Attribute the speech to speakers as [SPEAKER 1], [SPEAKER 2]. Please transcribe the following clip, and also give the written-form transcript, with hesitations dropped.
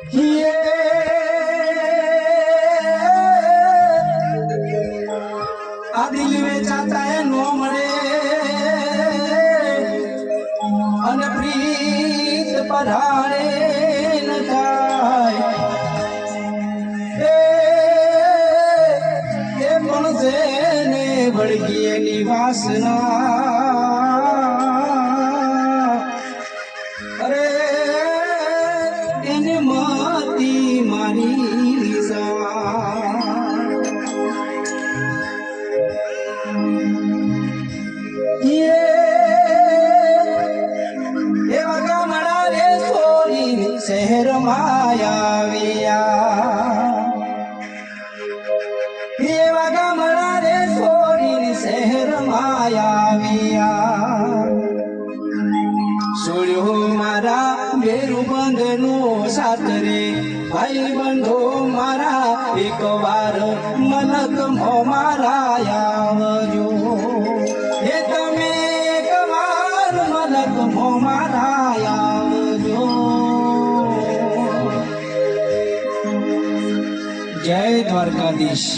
[SPEAKER 1] આ દિલ વેચાતા એ નો મળે અને પ્રીત પધારે ન થાય એ પણ જેને વળગી એની વાસના અરે એને મતી મારી એવા ગામડા રે છોડી શહેર માયાવ્યા એવા ગામડા રે છોડી શહેર માયાવ્યા છોડ્યો મારા બેરુબંધ નો સાથ રે ભાઈ બંધો મારા એક વાર મલક મારા આવજો એ તમે એક વાર મલક મારા આવજો જય દ્વારકાધીશ।